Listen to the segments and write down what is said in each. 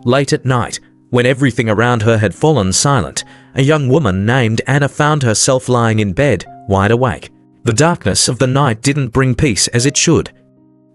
Late at night, when everything around her had fallen silent, a young woman named Anna found herself lying in bed, wide awake. The darkness of the night didn't bring peace as it should.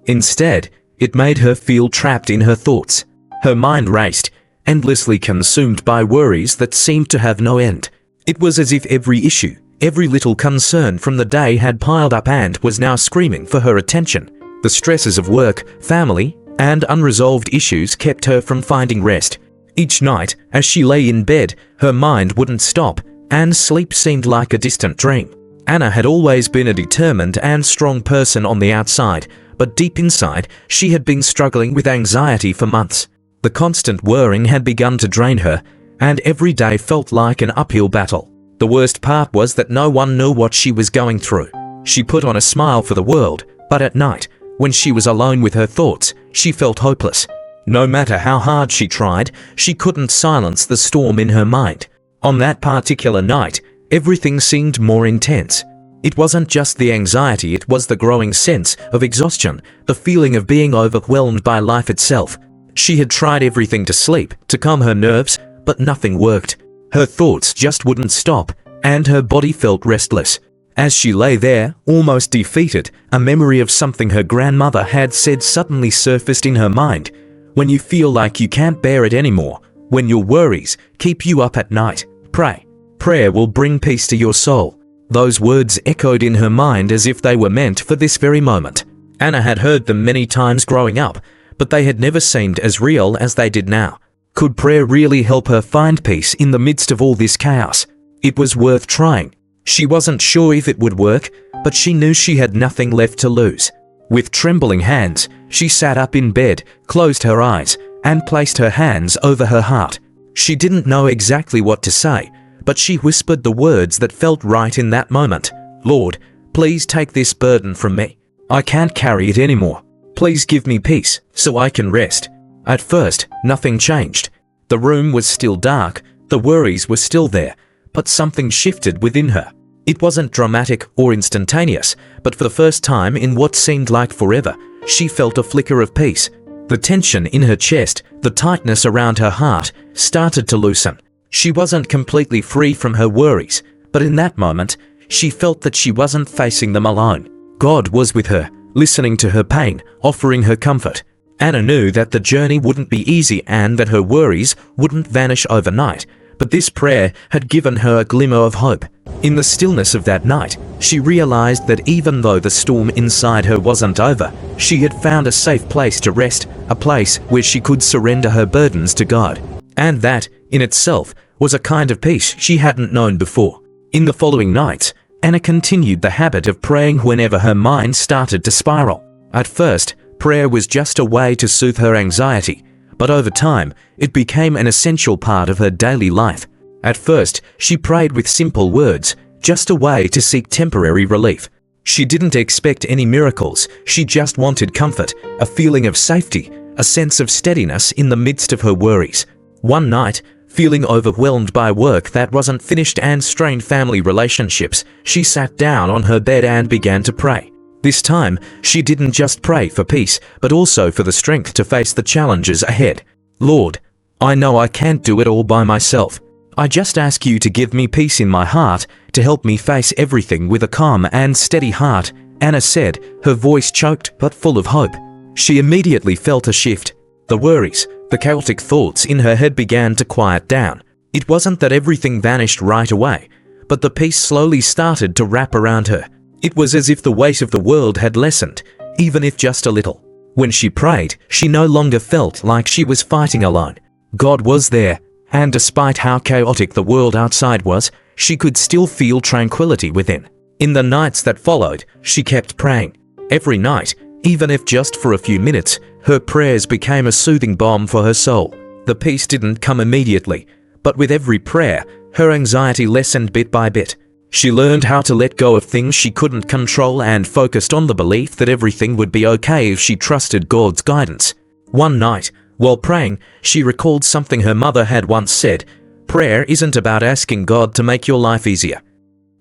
Instead, it made her feel trapped in her thoughts. Her mind raced, endlessly consumed by worries that seemed to have no end. It was as if every issue, every little concern from the day had piled up and was now screaming for her attention. The stresses of work, family, and unresolved issues kept her from finding rest. Each night, as she lay in bed, her mind wouldn't stop, and sleep seemed like a distant dream. Anna had always been a determined and strong person on the outside, but deep inside, she had been struggling with anxiety for months. The constant worrying had begun to drain her, and every day felt like an uphill battle. The worst part was that no one knew what she was going through. She put on a smile for the world, but at night, when she was alone with her thoughts, she felt hopeless. No matter how hard she tried, she couldn't silence the storm in her mind. On that particular night, everything seemed more intense. It wasn't just the anxiety, it was the growing sense of exhaustion, the feeling of being overwhelmed by life itself. She had tried everything to sleep, to calm her nerves, but nothing worked. Her thoughts just wouldn't stop, and her body felt restless. As she lay there, almost defeated, a memory of something her grandmother had said suddenly surfaced in her mind. When you feel like you can't bear it anymore, when your worries keep you up at night, pray. Prayer will bring peace to your soul. Those words echoed in her mind as if they were meant for this very moment. Anna had heard them many times growing up, but they had never seemed as real as they did now. Could prayer really help her find peace in the midst of all this chaos? It was worth trying. She wasn't sure if it would work, but she knew she had nothing left to lose. With trembling hands, she sat up in bed, closed her eyes, and placed her hands over her heart. She didn't know exactly what to say, but she whispered the words that felt right in that moment. Lord, please take this burden from me. I can't carry it anymore. Please give me peace, so I can rest. At first, nothing changed. The room was still dark, the worries were still there, but something shifted within her. It wasn't dramatic or instantaneous, but for the first time in what seemed like forever, she felt a flicker of peace. The tension in her chest, the tightness around her heart, started to loosen. She wasn't completely free from her worries, but in that moment, she felt that she wasn't facing them alone. God was with her, listening to her pain, offering her comfort. Anna knew that the journey wouldn't be easy and that her worries wouldn't vanish overnight, but this prayer had given her a glimmer of hope. In the stillness of that night, she realized that even though the storm inside her wasn't over, she had found a safe place to rest, a place where she could surrender her burdens to God. And that, in itself, was a kind of peace she hadn't known before. In the following nights, Anna continued the habit of praying whenever her mind started to spiral. At first, prayer was just a way to soothe her anxiety, but over time, it became an essential part of her daily life. At first, she prayed with simple words, just a way to seek temporary relief. She didn't expect any miracles, she just wanted comfort, a feeling of safety, a sense of steadiness in the midst of her worries. One night, feeling overwhelmed by work that wasn't finished and strained family relationships, she sat down on her bed and began to pray. This time, she didn't just pray for peace, but also for the strength to face the challenges ahead. Lord, I know I can't do it all by myself. I just ask you to give me peace in my heart, to help me face everything with a calm and steady heart, Anna said, her voice choked but full of hope. She immediately felt a shift. The worries, the chaotic thoughts in her head began to quiet down. It wasn't that everything vanished right away, but the peace slowly started to wrap around her. It was as if the weight of the world had lessened, even if just a little. When she prayed, she no longer felt like she was fighting alone. God was there, and despite how chaotic the world outside was, she could still feel tranquility within. In the nights that followed, she kept praying. Every night, even if just for a few minutes, her prayers became a soothing balm for her soul. The peace didn't come immediately, but with every prayer, her anxiety lessened bit by bit. She learned how to let go of things she couldn't control and focused on the belief that everything would be okay if she trusted God's guidance. One night, while praying, she recalled something her mother had once said: "Prayer isn't about asking God to make your life easier.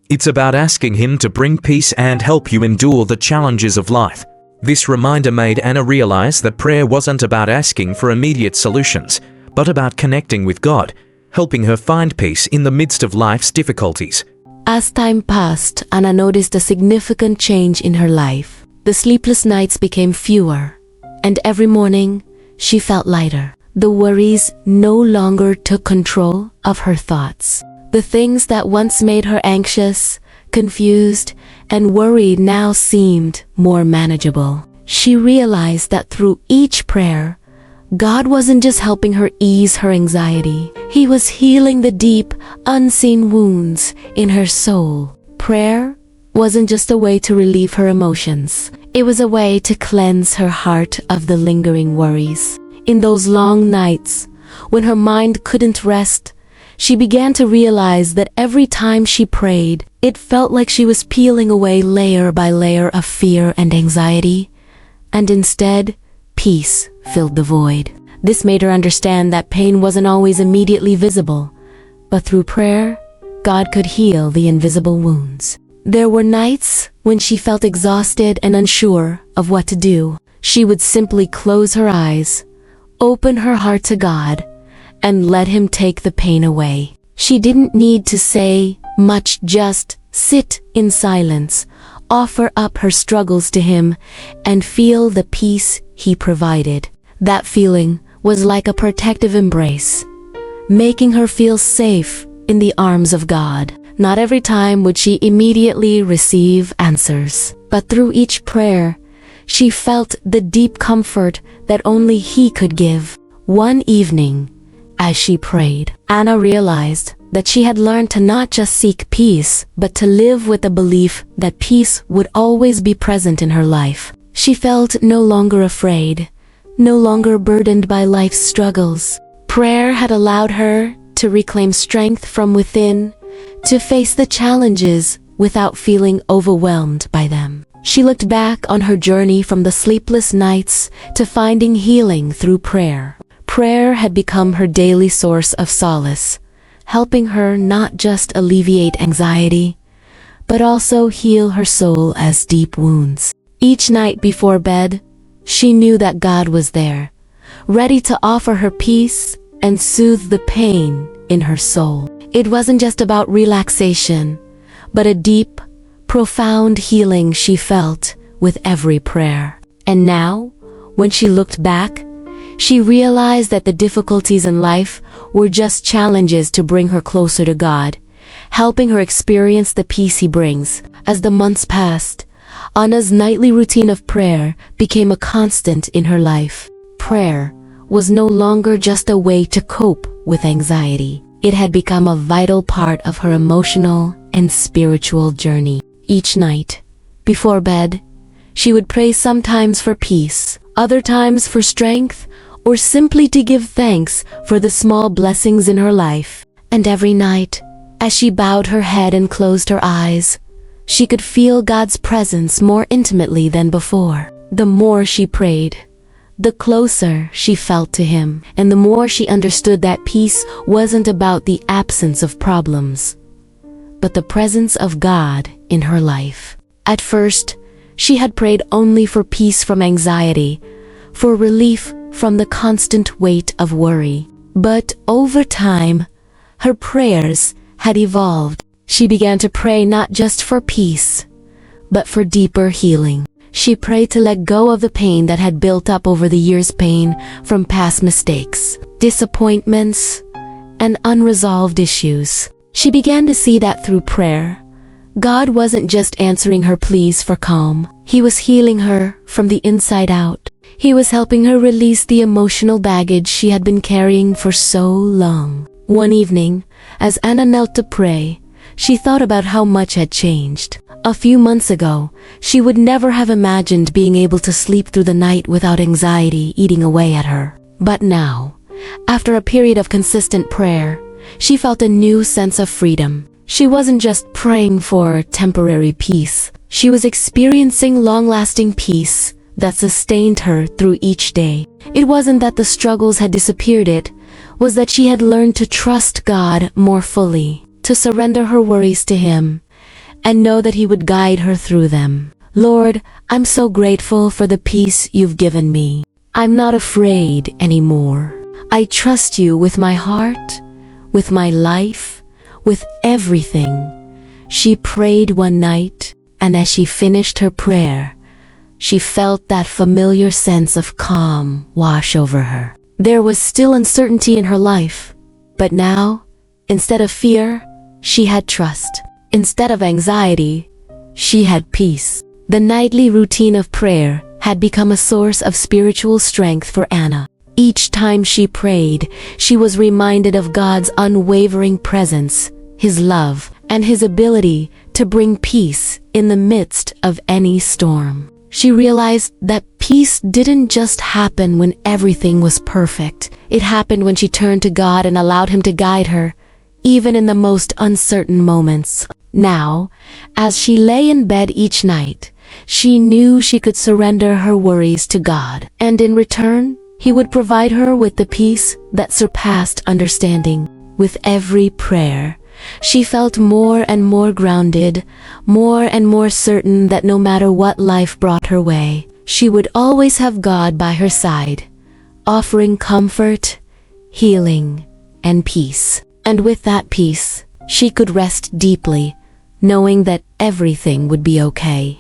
It's about asking Him to bring peace and help you endure the challenges of life." This reminder made Anna realize that prayer wasn't about asking for immediate solutions, but about connecting with God, helping her find peace in the midst of life's difficulties. As time passed, Anna noticed a significant change in her life. The sleepless nights became fewer, and every morning she felt lighter. The worries no longer took control of her thoughts. The things that once made her anxious, confused, and worried now seemed more manageable. She realized that through each prayer, God wasn't just helping her ease her anxiety. He was healing the deep, unseen wounds in her soul. Prayer wasn't just a way to relieve her emotions. It was a way to cleanse her heart of the lingering worries. In those long nights, when her mind couldn't rest, she began to realize that every time she prayed, it felt like she was peeling away layer by layer of fear and anxiety, and instead, peace filled the void. This made her understand that pain wasn't always immediately visible, but through prayer, God could heal the invisible wounds. There were nights when she felt exhausted and unsure of what to do. She would simply close her eyes, open her heart to God, and let Him take the pain away. She didn't need to say much, just sit in silence, offer up her struggles to Him, and feel the peace He provided. That feeling was like a protective embrace, making her feel safe in the arms of God. Not every time would she immediately receive answers, but through each prayer, she felt the deep comfort that only He could give. One evening, as she prayed, Anna realized that she had learned to not just seek peace, but to live with the belief that peace would always be present in her life. She felt no longer afraid, no longer burdened by life's struggles. Prayer had allowed her to reclaim strength from within, to face the challenges without feeling overwhelmed by them. She looked back on her journey from the sleepless nights to finding healing through prayer. Prayer had become her daily source of solace, helping her not just alleviate anxiety, but also heal her soul as deep wounds. Each night before bed, she knew that God was there, ready to offer her peace and soothe the pain in her soul. It wasn't just about relaxation, but a deep, profound healing she felt with every prayer. And now, when she looked back, she realized that the difficulties in life were just challenges to bring her closer to God, helping her experience the peace He brings. As the months passed, Anna's nightly routine of prayer became a constant in her life. Prayer was no longer just a way to cope with anxiety. It had become a vital part of her emotional and spiritual journey. Each night, before bed, she would pray sometimes for peace, other times for strength, or simply to give thanks for the small blessings in her life. And every night, as she bowed her head and closed her eyes, she could feel God's presence more intimately than before. The more she prayed, the closer she felt to Him, and the more she understood that peace wasn't about the absence of problems, but the presence of God in her life. At first, she had prayed only for peace from anxiety, for relief from the constant weight of worry. But over time, her prayers had evolved. She began to pray not just for peace, but for deeper healing. She prayed to let go of the pain that had built up over the years, pain from past mistakes, disappointments, and unresolved issues. She began to see that through prayer, God wasn't just answering her pleas for calm. He was healing her from the inside out. He was helping her release the emotional baggage she had been carrying for so long. One evening, as Anna knelt to pray, she thought about how much had changed. A few months ago, she would never have imagined being able to sleep through the night without anxiety eating away at her. But now, after a period of consistent prayer, she felt a new sense of freedom. She wasn't just praying for temporary peace. She was experiencing long-lasting peace that sustained her through each day. It wasn't that the struggles had disappeared, it was that she had learned to trust God more fully, to surrender her worries to Him, and know that He would guide her through them. Lord, I'm so grateful for the peace You've given me. I'm not afraid anymore. I trust you with my heart, with my life, with everything. She prayed one night, and as she finished her prayer, she felt that familiar sense of calm wash over her. There was still uncertainty in her life, but now, instead of fear, she had trust. Instead of anxiety, she had peace. The nightly routine of prayer had become a source of spiritual strength for Anna. Each time she prayed, she was reminded of God's unwavering presence, His love, and His ability to bring peace in the midst of any storm. She realized that peace didn't just happen when everything was perfect. It happened when she turned to God and allowed Him to guide her, even in the most uncertain moments. Now, as she lay in bed each night, she knew she could surrender her worries to God, and in return, He would provide her with the peace that surpassed understanding. With every prayer, she felt more and more grounded, more and more certain that no matter what life brought her way, she would always have God by her side, offering comfort, healing, and peace. And with that peace, she could rest deeply, knowing that everything would be okay.